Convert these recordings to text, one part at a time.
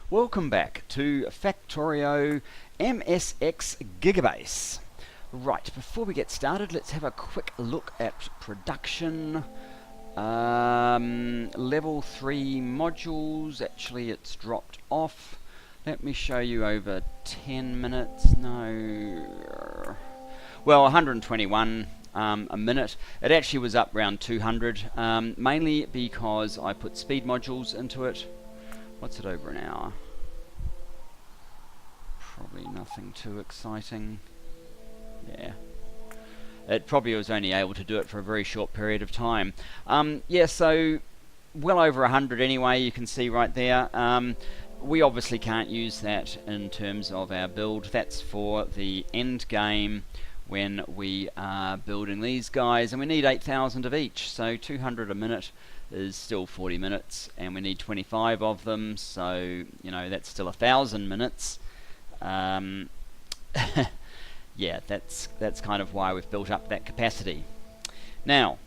Welcome back to Factorio MSX Gigabase. Right, before we get started, let's have a quick look at production. Level 3 modules, actually it's dropped off. Let me show you over 10 minutes, no, well 121 a minute. It actually was up around 200, mainly because I put speed modules into it. What's it over an hour? Probably nothing too exciting. Yeah. It probably was only able to do it for a very short period of time. Yeah, so well over 100 anyway, you can see right there. We obviously can't use that in terms of our build. That's for the end game when we are building these guys, and we need 8,000 of each, so 200 a minute is still 40 minutes, and we need 25 of them, so you know that's still 1,000 minutes. Yeah, that's kind of why we've built up that capacity. Now,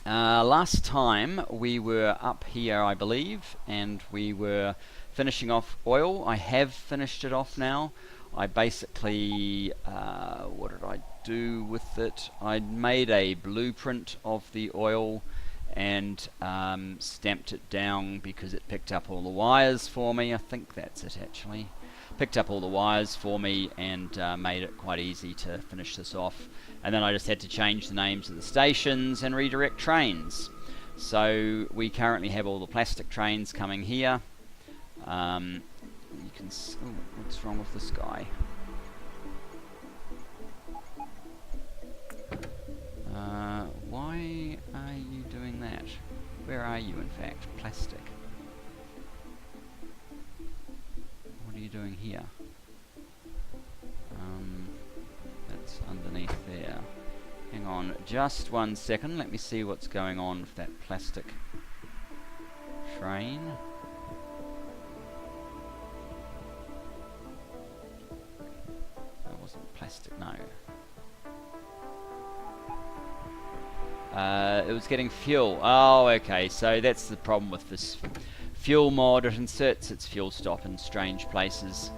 last time we were up here, I believe, and we were finishing off oil. I have finished it off now. I basically, what did I do with it? I made a blueprint of the oil and stamped it down because it picked up all the wires for me. I think that's it actually. Picked up all the wires for me and made it quite easy to finish this off. And then I just had to change the names of the stations and redirect trains. So we currently have all the plastic trains coming here. You can oh, what's wrong with this guy? Why are you doing that? Where are you, in fact? Plastic. What are you doing here? That's underneath there. Hang on just 1 second. Let me see what's going on with that plastic train. That wasn't plastic, no. It was getting fuel. Oh, okay, so that's the problem with this fuel mod. It inserts its fuel stop in strange places.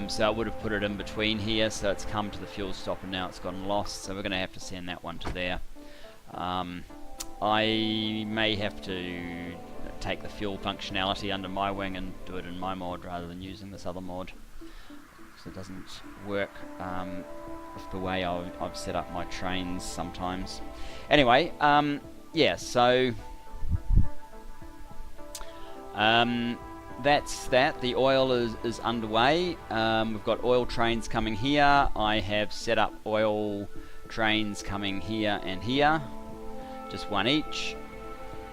So I would have put it in between here, so it's come to the fuel stop and now it's gotten lost, so we're going to have to send that one to there. I may have to take the fuel functionality under my wing and do it in my mod rather than using this other mod, because it doesn't work with the way I've set up my trains sometimes. Anyway, yeah, so that's that. The oil is underway. We've got oil trains coming here. I have set up oil trains coming here and here, just one each.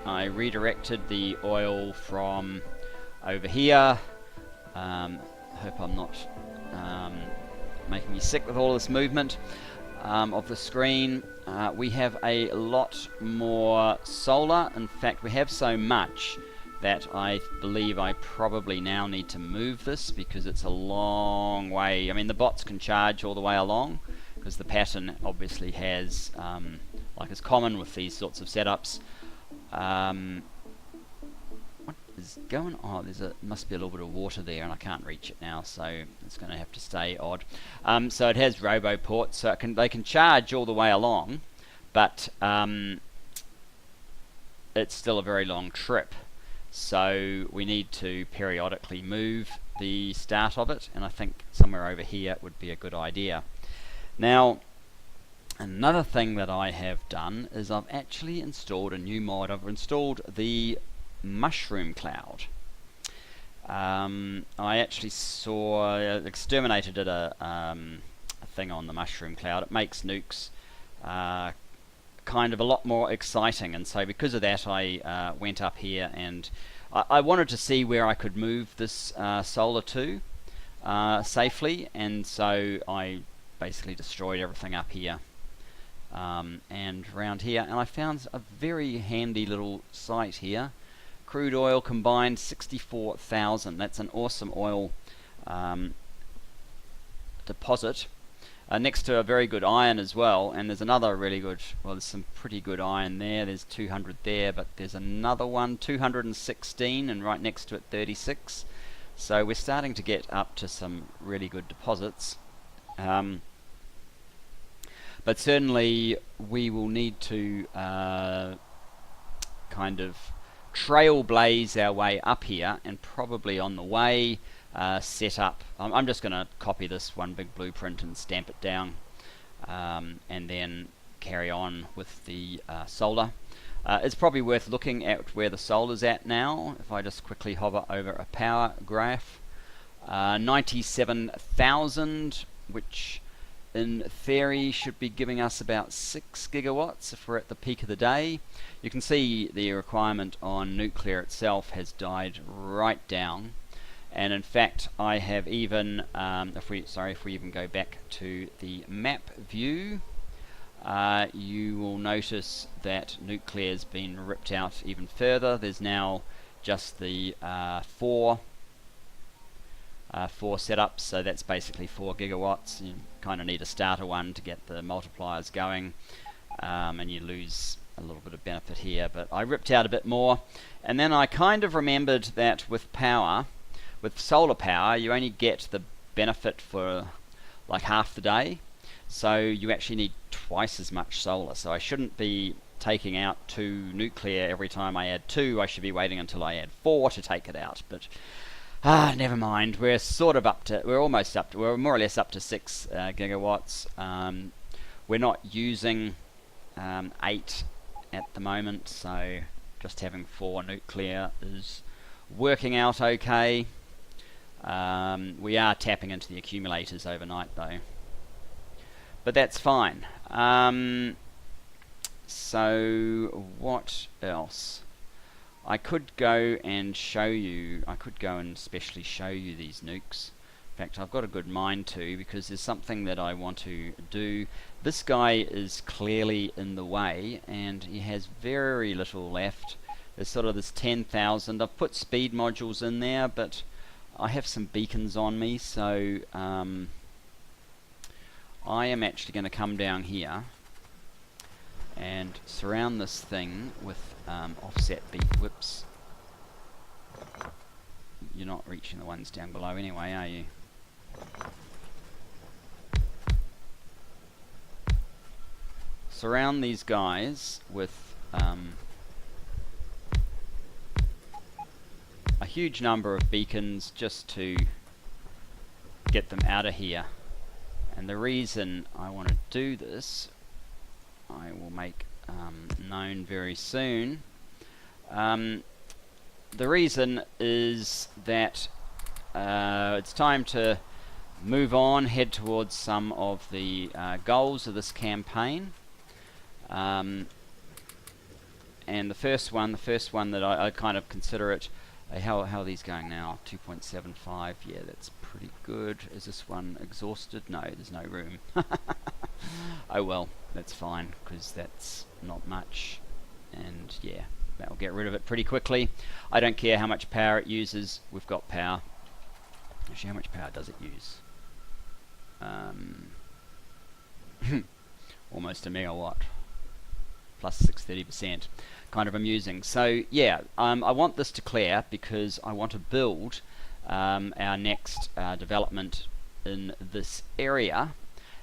I redirected the oil from over here. Hope I'm not making you sick with all this movement of the screen. We have a lot more solar. In fact, we have so much that I believe I probably now need to move this because it's a long way. I mean, the bots can charge all the way along because the pattern obviously has, like is common with these sorts of setups. What is going on? Must be a little bit of water there and I can't reach it now, so it's going to have to stay odd. So it has robo ports, so they can charge all the way along, but it's still a very long trip. So we need to periodically move the start of it, and I think somewhere over here would be a good idea. Now, another thing that I have done is I've actually installed a new mod. I've installed the Mushroom Cloud. I actually exterminated it a thing on the Mushroom Cloud. It makes nukes kind of a lot more exciting, and so because of that I went up here and I wanted to see where I could move this solar to safely, and so I basically destroyed everything up here and around here, and I found a very handy little site here. Crude oil combined 64,000. That's an awesome oil deposit. Next to a very good iron as well, and there's another really good, well, there's some pretty good iron there. There's 200 there, but there's another one, 216, and right next to it 36. So we're starting to get up to some really good deposits. But certainly we will need to kind of trailblaze our way up here, and probably on the way set up. I'm just going to copy this one big blueprint and stamp it down, and then carry on with the solar. It's probably worth looking at where the solar's at now. If I just quickly hover over a power graph, 97,000, which in theory should be giving us about 6 gigawatts if we're at the peak of the day. You can see the requirement on nuclear itself has died right down, and in fact I have even if we even go back to the map view, you will notice that nuclear's been ripped out even further. There's now just the four setups, so that's basically 4 gigawatts. You kind of need a starter one to get the multipliers going, and you lose a little bit of benefit here, but I ripped out a bit more. And then I kind of remembered that with power, with solar power, you only get the benefit for like half the day, so you actually need twice as much solar. So I shouldn't be taking out 2 nuclear every time I add 2. I should be waiting until I add 4 to take it out. But never mind. We're sort of up to, we're more or less up to 6 gigawatts. We're not using 8 at the moment, so just having 4 nuclear is working out okay. We are tapping into the accumulators overnight though, but that's fine. So what else? I could go and show you, I could go and specially show you these nukes. In fact, I've got a good mind to, because there's something that I want to do. This guy is clearly in the way, and he has very little left. There's sort of this 10,000. I've put speed modules in there, but I have some beacons on me, so I am actually going to come down here and surround this thing with offset whoops. You're not reaching the ones down below anyway, are you? Surround these guys with a huge number of beacons just to get them out of here. And the reason I want to do this, I will make known very soon. The reason is that it's time to move on, head towards some of the goals of this campaign. And the first one that I kind of consider it, how are these going now? 2.75, yeah, that's pretty good. Is this one exhausted? No, there's no room. Oh well, that's fine, because that's not much, and yeah, that'll get rid of it pretty quickly. I don't care how much power it uses, we've got power. Actually, how much power does it use? Almost a megawatt, plus 630%. Kind of amusing. So yeah, I want this to clear because I want to build our next development in this area,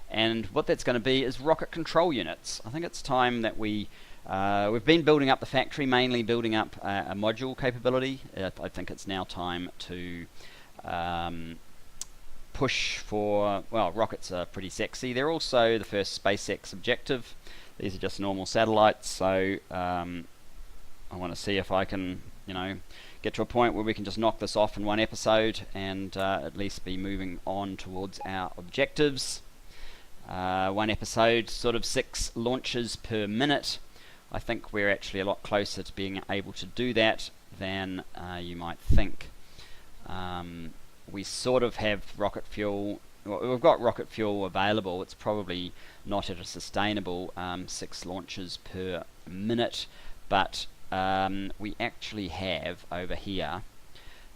and what that's going to be is rocket control units. I think it's time that we've been building up the factory, mainly building up a module capability. I think it's now time to push for, well, rockets are pretty sexy. They're also the first SpaceX objective. These are just normal satellites, so I want to see if I can, get to a point where we can just knock this off in one episode and at least be moving on towards our objectives. One episode, sort of 6 launches per minute. I think we're actually a lot closer to being able to do that than you might think. We sort of have rocket fuel. Well, we've got rocket fuel available. It's probably not at a sustainable 6 launches per minute, but we actually have over here,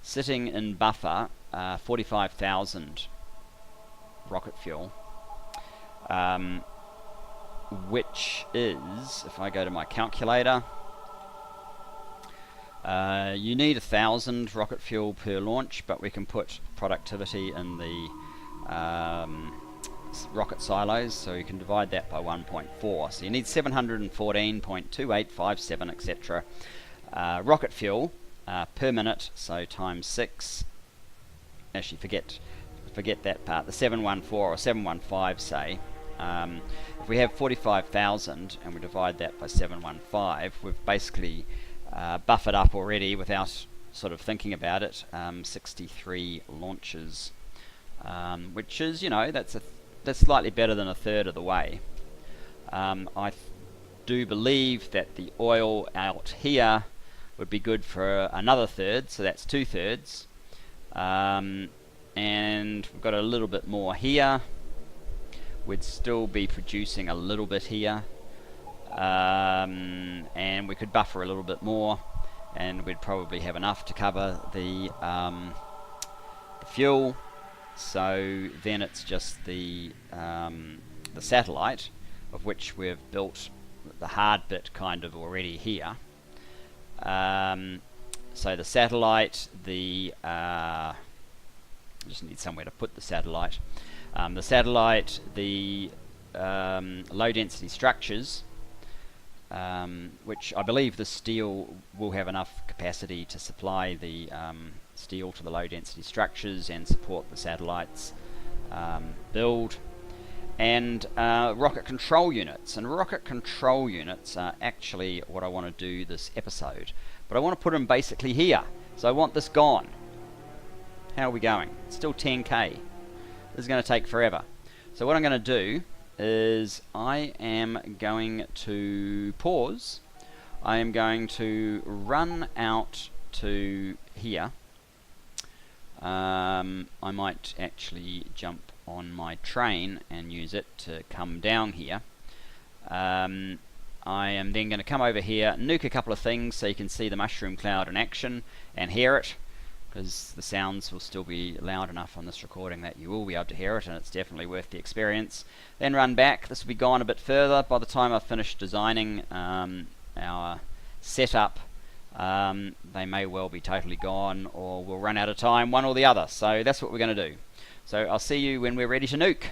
sitting in buffer, 45,000 rocket fuel, which is, if I go to my calculator, You need 1,000 rocket fuel per launch, but we can put productivity in the rocket silos, so you can divide that by 1.4. So you need 714.2857, etc. Rocket fuel per minute, so times 6. Actually, forget that part. The 714 or 715, say. If we have 45,000 and we divide that by 715, we've basically buffered up already without sort of thinking about it. 63 launches, which is, that's slightly better than a third of the way. I do believe that the oil out here would be good for another third, so that's 2/3. And we've got a little bit more here. We'd still be producing a little bit here, and we could buffer a little bit more, and we'd probably have enough to cover the fuel. So then it's just the satellite, of which we've built the hard bit kind of already here. So the satellite, I just need somewhere to put the satellite. The low density structures, which I believe the steel will have enough capacity to supply the steel to the low density structures and support the satellites build. And rocket control units. And rocket control units are actually what I want to do this episode. But I want to put them basically here. So I want this gone. How are we going? It's still 10k. This is going to take forever. So what I'm going to do is I am going to pause. I am going to run out to here. I might actually jump on my train and use it to come down here. I am then going to come over here, nuke a couple of things so you can see the mushroom cloud in action and hear it, because the sounds will still be loud enough on this recording that you will be able to hear it, and it's definitely worth the experience. Then run back. This will be gone a bit further by the time I've finished designing our setup. They may well be totally gone, or we'll run out of time, one or the other. So that's what we're going to do. So I'll see you when we're ready to nuke.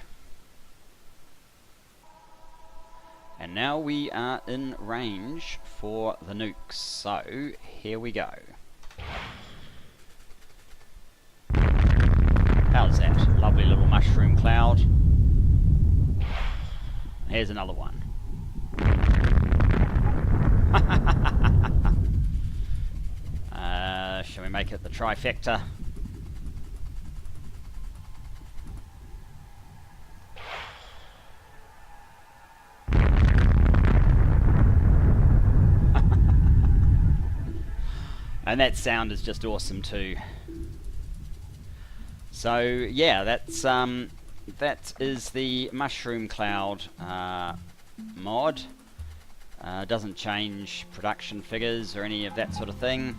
And now we are in range for the nukes. So here we go. How's that? Lovely little mushroom cloud. Here's another one. Shall we make it the trifecta? And that sound is just awesome too. So yeah, that is the mushroom cloud mod. Doesn't change production figures or any of that sort of thing.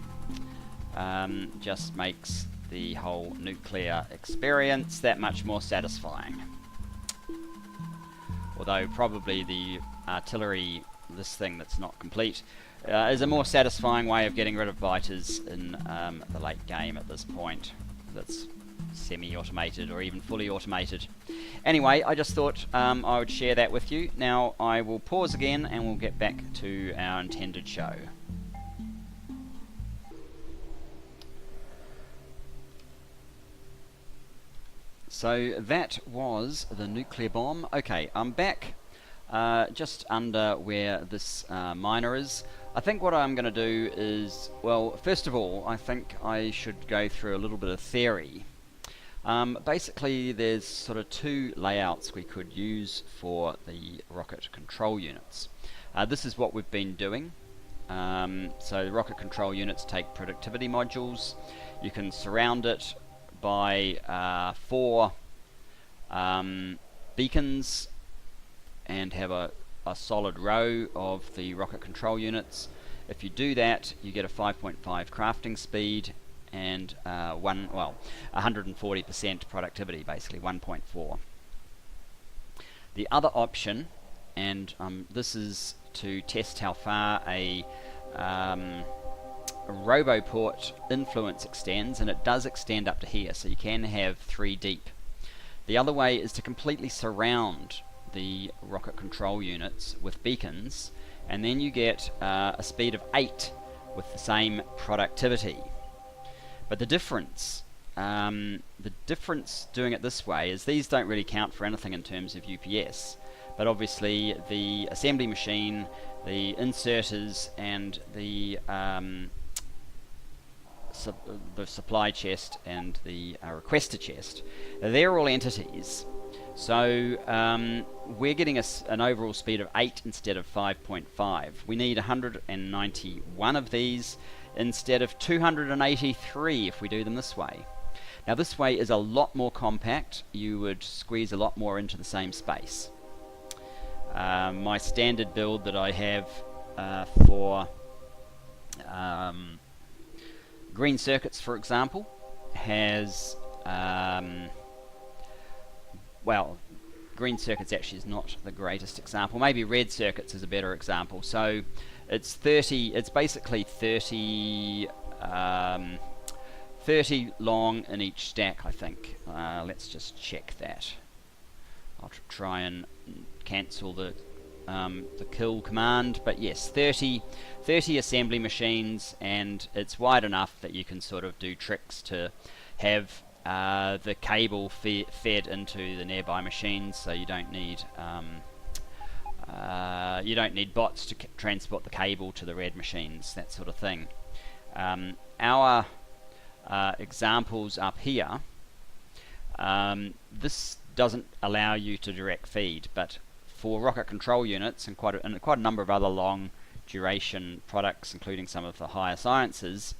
Just makes the whole nuclear experience that much more satisfying. Although probably the artillery, this thing that's not complete, is a more satisfying way of getting rid of biters in the late game at this point. That's semi-automated or even fully automated. Anyway, I just thought I would share that with you. Now I will pause again and we'll get back to our intended show. So that was the nuclear bomb. Okay, I'm back just under where this miner is. I think what I'm going to do is, well, first of all, I think I should go through a little bit of theory. Basically, there's sort of two layouts we could use for the rocket control units. This is what we've been doing. So the rocket control units take productivity modules. You can surround it by 4 beacons and have a solid row of the rocket control units. If you do that, you get a 5.5 crafting speed and 140% productivity, basically 1.4. The other option, and this is to test how far a RoboPort influence extends, and it does extend up to here, so you can have 3 deep. The other way is to completely surround the rocket control units with beacons, and then you get a speed of 8 with the same productivity. But the difference doing it this way is these don't really count for anything in terms of UPS, but obviously the assembly machine, the inserters, and the supply chest and the requester chest, they're all entities. So we're getting an overall speed of 8 instead of 5.5. We need 191 of these instead of 283 if we do them this way. Now this way is a lot more compact. You would squeeze a lot more into the same space. My standard build that I have for green circuits, for example, has well, green circuits actually is not the greatest example. Maybe red circuits is a better example. So it's 30. It's basically 30 long in each stack, I think. Let's just check that. I'll try and cancel the kill command, but yes, 30 assembly machines, and it's wide enough that you can sort of do tricks to have the cable fed into the nearby machines, so you don't need bots to transport the cable to the red machines, that sort of thing. Our examples up here, this doesn't allow you to direct feed, but for rocket control units and quite a number of other long duration products, including some of the higher sciences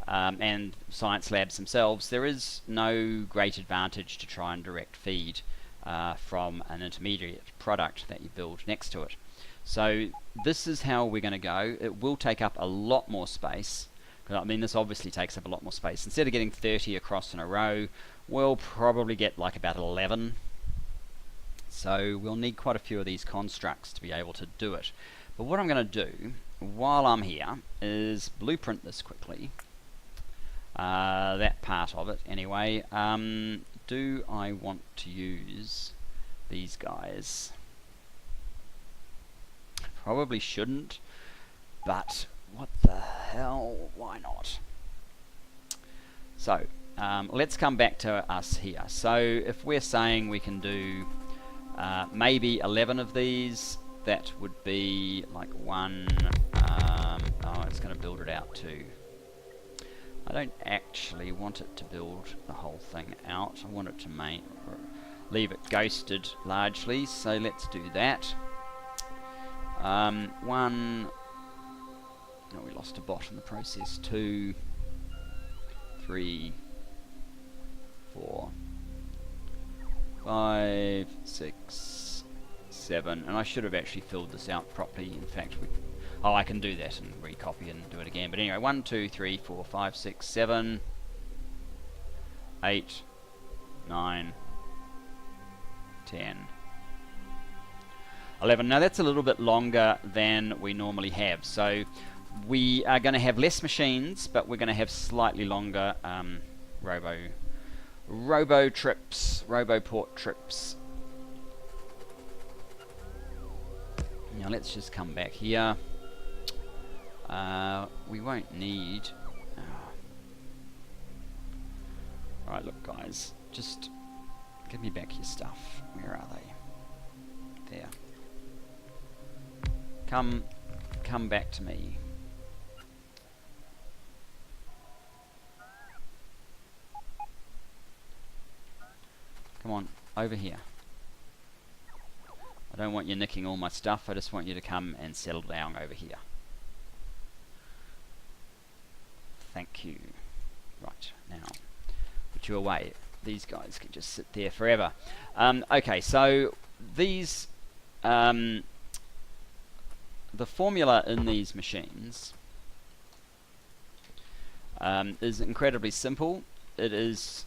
and science labs themselves, there is no great advantage to try and direct feed from an intermediate product that you build next to it. So this is how we're going to go. It will take up a lot more space. I mean, this obviously takes up a lot more space. Instead of getting 30 across in a row, we'll probably get like about 11. So we'll need quite a few of these constructs to be able to do it. But what I'm going to do while I'm here is blueprint this quickly. That part of it anyway. Do I want to use these guys? Probably shouldn't, but what the hell, why not? So let's come back to us here. So if we're saying we can do maybe 11 of these, that would be like one. Oh, it's going to build it out too. I don't actually want it to build the whole thing out. I want it to leave it ghosted largely, so let's do that. One. Oh, we lost a bot in the process. 2, 3, 4, 5, 6, 7, and I should have actually filled this out properly. In fact, I can do that and recopy and do it again. But anyway, 1, 2, 3, 4, 5, 6, 7, 8, 9, 10, 11. Now that's a little bit longer than we normally have. So we are going to have less machines, but we're going to have slightly longer RoboPort trips. Now let's just come back here. We won't need... Alright, look guys, just give me back your stuff. Where are they? There. Come back to me. Come on, over here. I don't want you nicking all my stuff, I just want you to come and settle down over here. Thank you. Right, now, put you away. These guys can just sit there forever. Okay, so these, the formula in these machines is incredibly simple. It is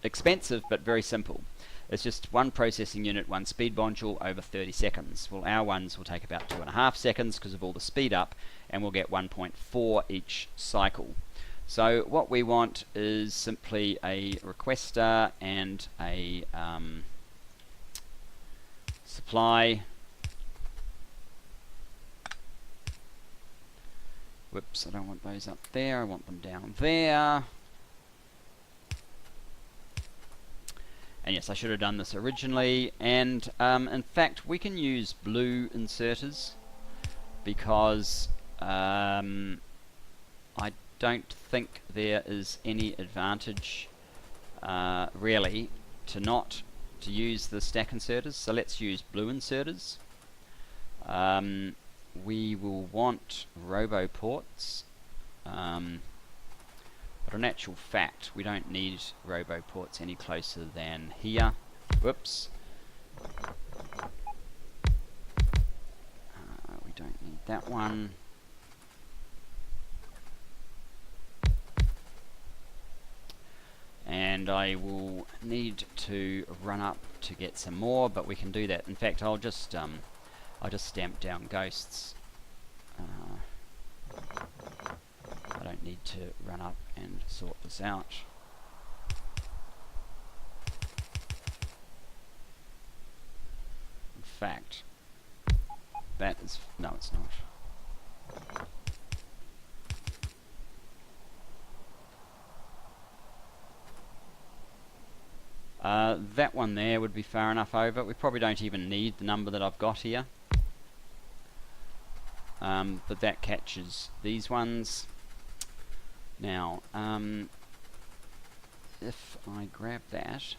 expensive, but very simple. It's just one processing unit, one speed module over 30 seconds. Well, our ones will take about 2.5 seconds because of all the speed up, and we'll get 1.4 each cycle. So what we want is simply a requester and a supply. Whoops, I don't want those up there, I want them down there. And yes, I should have done this originally, and in fact we can use blue inserters because I don't think there is any advantage really to use the stack inserters, so let's use blue inserters. We will want robo ports, but in actual fact we don't need robo ports any closer than here. Whoops. We don't need that one. And I will need to run up to get some more, but we can do that. In fact, I'll just stamp down ghosts. I don't need to run up and sort this out. In fact, that is... no, it's not. That one there would be far enough over. We probably don't even need the number that I've got here. But that catches these ones. Now, if I grab that,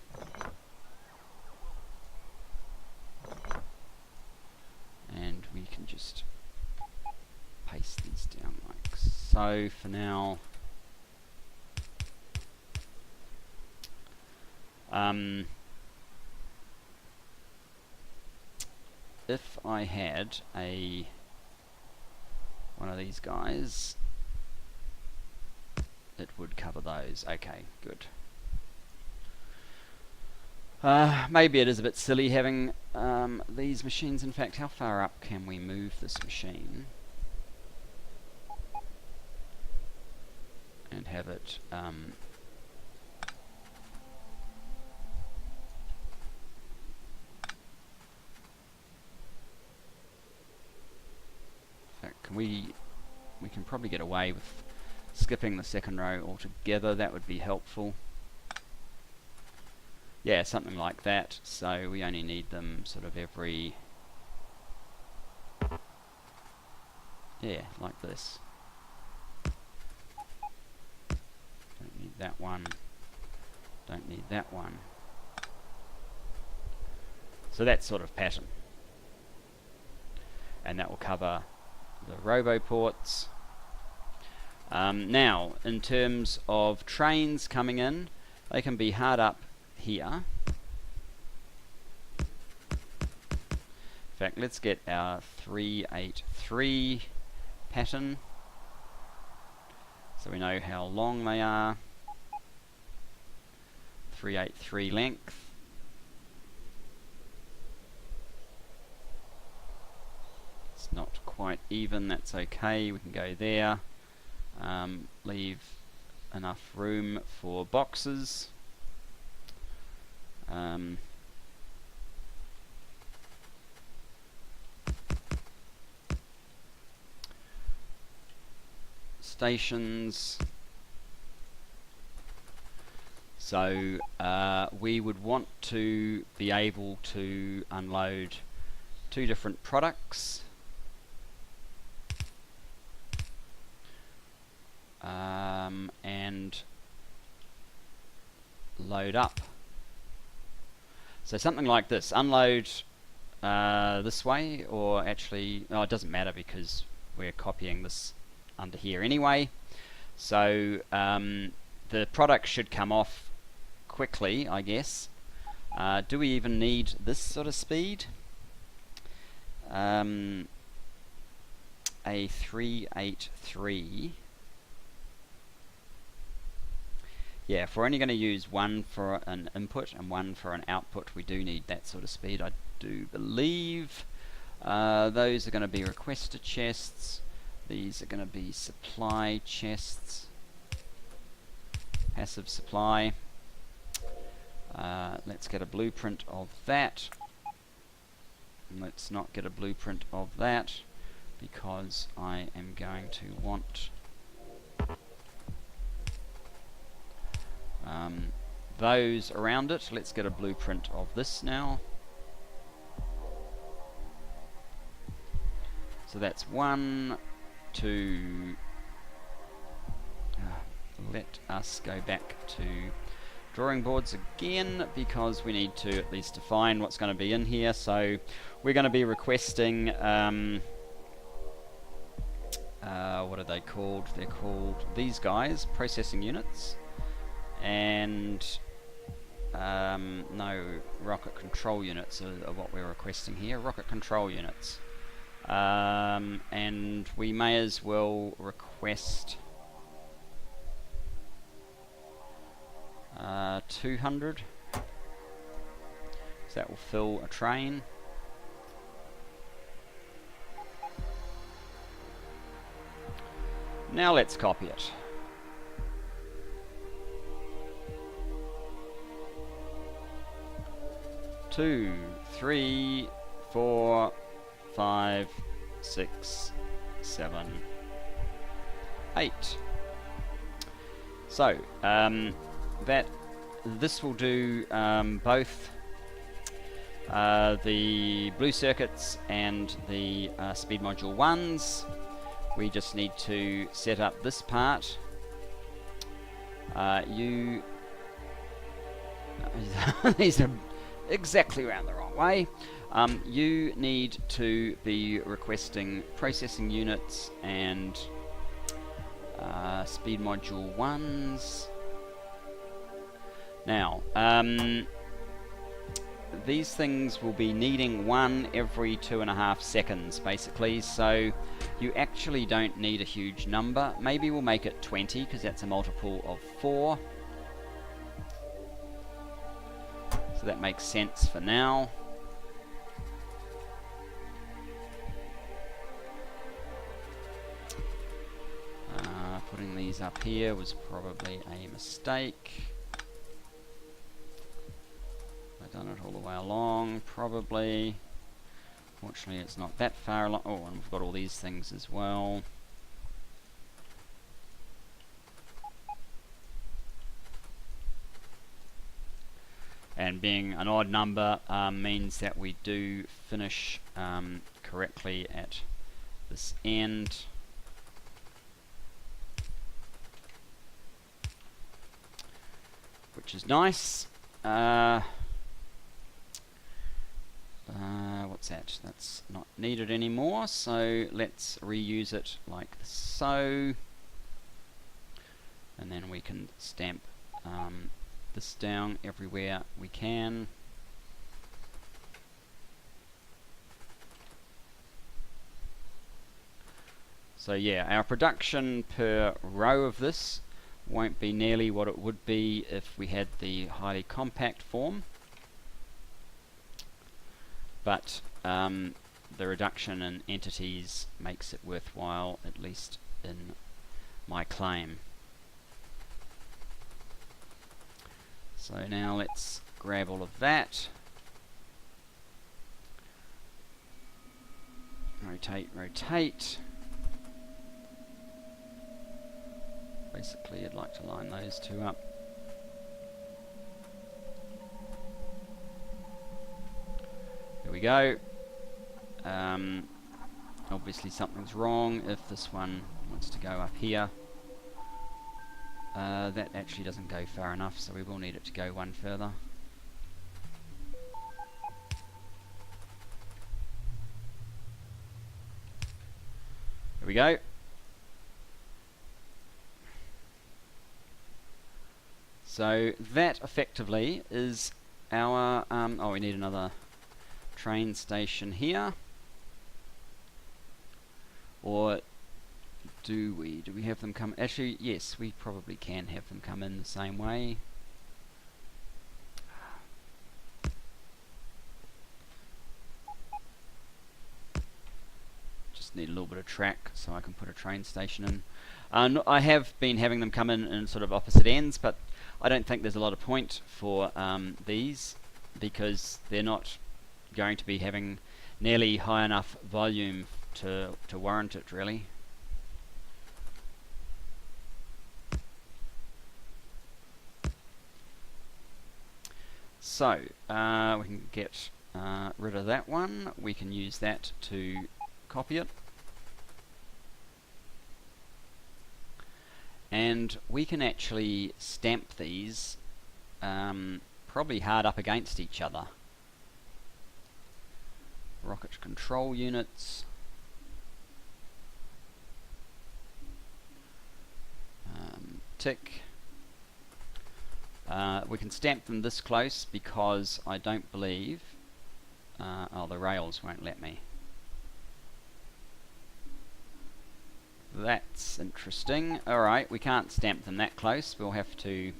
and we can just paste these down like so for now. If I had one of these guys, it would cover those. Okay, good. Maybe it is a bit silly having these machines. In fact, how far up can we move this machine and have it we can probably get away with skipping the second row altogether. That would be helpful. Yeah, something like that. So we only need them sort of every... yeah, like this. Don't need that one. Don't need that one. So that sort of pattern. And that will cover the robo ports. Now, in terms of trains coming in, they can be hard up here. In fact, let's get our 383 pattern so we know how long they are. 383 length. It's not quite even, that's okay, we can go there. Leave enough room for boxes. Stations. So we would want to be able to unload 2 different products. And load up. So something like this. Unload this way, or actually, oh, it doesn't matter because we're copying this under here anyway. So the product should come off quickly, I guess. Do we even need this sort of speed? A 383. Yeah, if we're only going to use one for an input and one for an output, we do need that sort of speed, I do believe. Those are going to be requester chests. These are going to be supply chests, passive supply. Let's get a blueprint of that. And let's not get a blueprint of that, because I am going to want those around it. Let's get a blueprint of this now. So that's 1, 2. Let us go back to drawing boards again, because we need to at least define what's going to be in here. So we're going to be requesting what are they called? They're called these guys, processing units, and no, rocket control units are what we're requesting here. Rocket control units, and we may as well request 200, so that will fill a train. Now let's copy it. Two, 3, 4, 5, 6, 7, 8. So this will do both the blue circuits and the speed module 1s. We just need to set up this part. These are exactly around the wrong way. You need to be requesting processing units and speed module 1s. Now, these things will be needing one every 2.5 seconds, basically, so you actually don't need a huge number. Maybe we'll make it 20, because that's a multiple of 4. So that makes sense for now. Putting these up here was probably a mistake. I've done it all the way along, probably. Fortunately, it's not that far along. Oh, and we've got all these things as well. And being an odd number means that we do finish correctly at this end. Which is nice. What's that? That's not needed anymore, so let's reuse it like so. And then we can stamp this down everywhere we can. So yeah, our production per row of this won't be nearly what it would be if we had the highly compact form, but the reduction in entities makes it worthwhile, at least in my claim. So now let's grab all of that, rotate, rotate. Basically, I'd like to line those two up. There we go. Obviously something's wrong if this one wants to go up here. That actually doesn't go far enough, so we will need it to go one further. There we go. So that effectively is our, oh, we need another train station here. Or do we have them come, actually yes, we probably can have them come in the same way. need a little bit of track so I can put a train station in. I have been having them come in sort of opposite ends, but I don't think there's a lot of point for these, because they're not going to be having nearly high enough volume to warrant it, really. So we can get rid of that one. We can use that to copy it, and we can actually stamp these probably hard up against each other. Rocket control units, tick. We can stamp them this close because I don't believe oh, the rails won't let me. That's interesting. Alright, we can't stamp them that close. We'll have to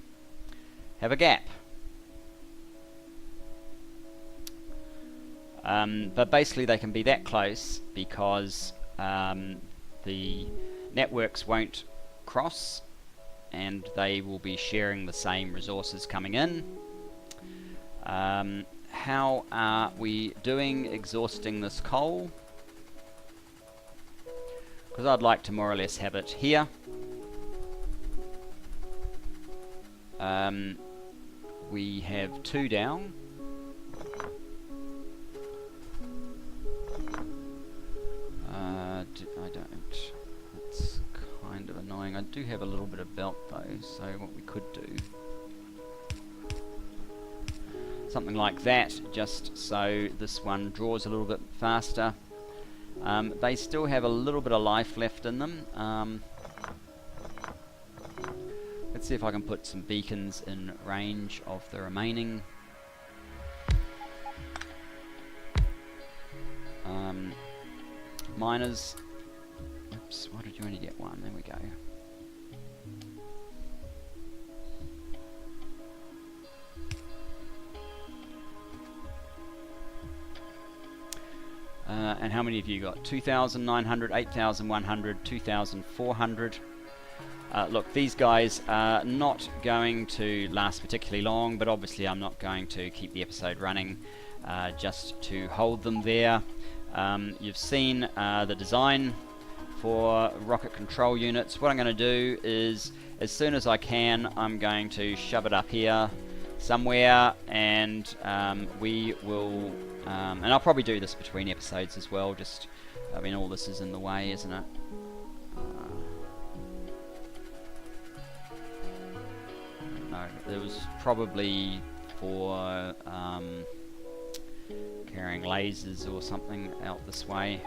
have a gap. But basically they can be that close because the networks won't cross, and they will be sharing the same resources coming in. How are we doing exhausting this coal? Because I'd like to more or less have it here. We have 2 down. I don't. It's kind of annoying. I do have a little bit of belt though, so what we could do, something like that, just so this one draws a little bit faster. They still have a little bit of life left in them. Let's see if I can put some beacons in range of the remaining. Miners. Oops, why did you only get one? There we go. And how many of you got? 2,900, 8,100, 2,400. Look, these guys are not going to last particularly long, but obviously I'm not going to keep the episode running just to hold them there. You've seen the design for rocket control units. What I'm going to do is, as soon as I can, I'm going to shove it up here somewhere, and we will, and I'll probably do this between episodes as well, just, I mean, all this is in the way, isn't it? No, it was probably for carrying lasers or something out this way.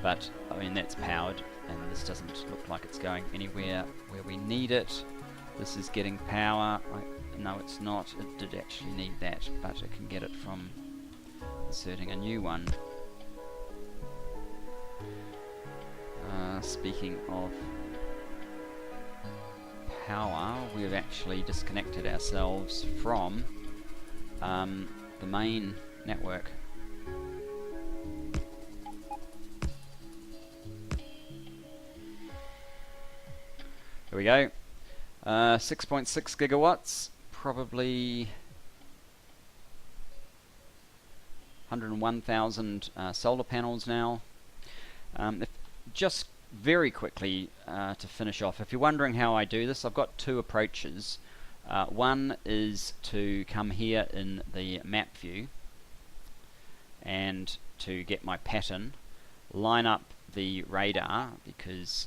But, I mean, that's powered, and this doesn't look like it's going anywhere where we need it. This is getting power. No, it's not. It did actually need that, but it can get it from inserting a new one. Speaking of power, we've actually disconnected ourselves from the main network. Here we go. 6.6 gigawatts, probably 101,000 solar panels now. Just very quickly to finish off, if you're wondering how I do this, I've got 2 approaches. One is to come here in the map view and to get my pattern, line up the radar, because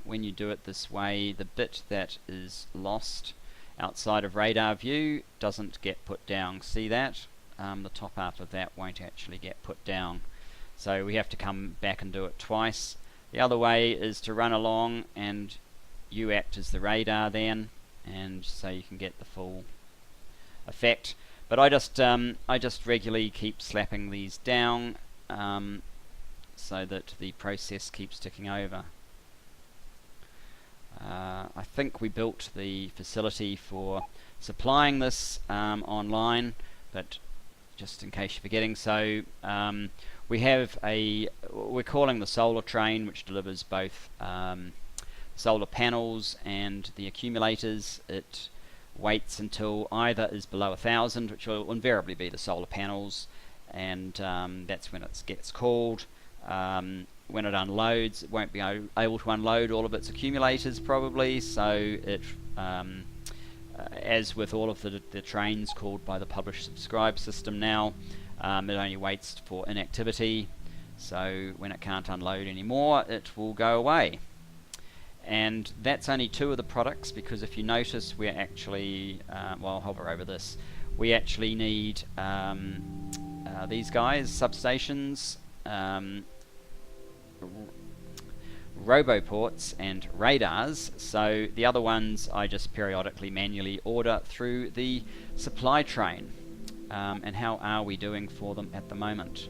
when you do it this way, the bit that is lost outside of radar view doesn't get put down. See that? The top half of that won't actually get put down, so we have to come back and do it twice. The other way is to run along and you act as the radar then, and so you can get the full effect. But I just regularly keep slapping these down so that the process keeps ticking over. I think we built the facility for supplying this online, but just in case you're forgetting. So we're calling the solar train, which delivers both solar panels and the accumulators. It waits until either is below 1,000, which will invariably be the solar panels, and that's when it gets called. When it unloads, it won't be able to unload all of its accumulators probably, so it as with all of the trains called by the publish subscribe system now, it only waits for inactivity, so when it can't unload anymore, it will go away. And that's only 2 of the products, because if you notice, we're actually, well, I'll hover over this, we actually need these guys, substations, roboports and radars. So the other ones I just periodically manually order through the supply train. And how are we doing for them at the moment?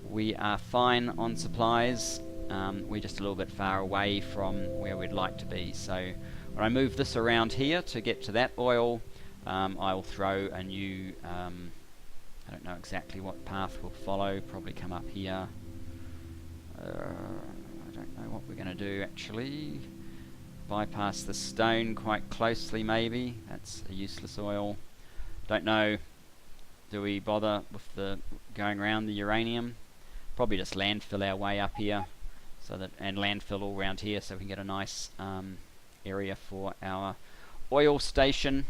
We are fine on supplies. We're just a little bit far away from where we'd like to be. So when I move this around here to get to that oil, I'll throw a new, I don't know exactly what path we'll follow, probably come up here. I don't know what we're going to do actually. Bypass the stone quite closely maybe. That's a useless oil. Don't know. Do we bother with the going around the uranium? Probably just landfill our way up here, so that, and landfill all around here, so we can get a nice area for our oil station.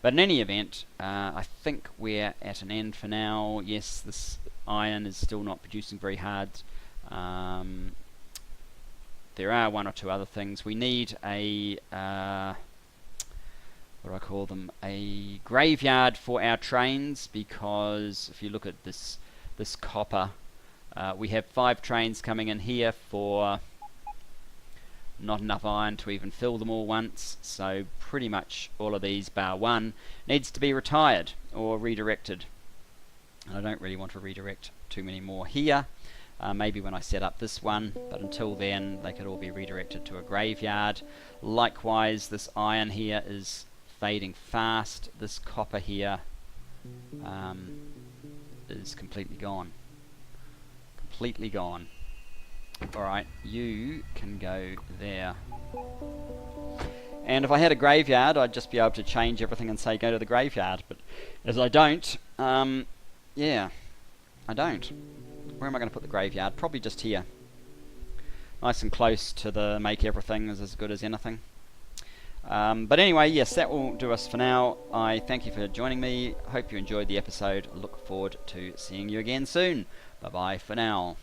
But in any event, I think we're at an end for now. Yes, this iron is still not producing very hard. There are 1 or 2 other things. We need a what do I call them? A graveyard for our trains, because if you look at this copper, we have 5 trains coming in here for not enough iron to even fill them all once. So pretty much all of these, bar 1, needs to be retired or redirected. And I don't really want to redirect too many more here. Maybe when I set up this one, but until then they could all be redirected to a graveyard. Likewise, this iron here is fading fast. This copper here is completely gone. Completely gone. Alright, you can go there. And if I had a graveyard, I'd just be able to change everything and say go to the graveyard, but as I don't, yeah, I don't. Where am I going to put the graveyard? Probably just here. Nice and close to the make everything is as good as anything. But anyway, yes, that will do us for now. I thank you for joining me. Hope you enjoyed the episode. Look forward to seeing you again soon. Bye bye for now.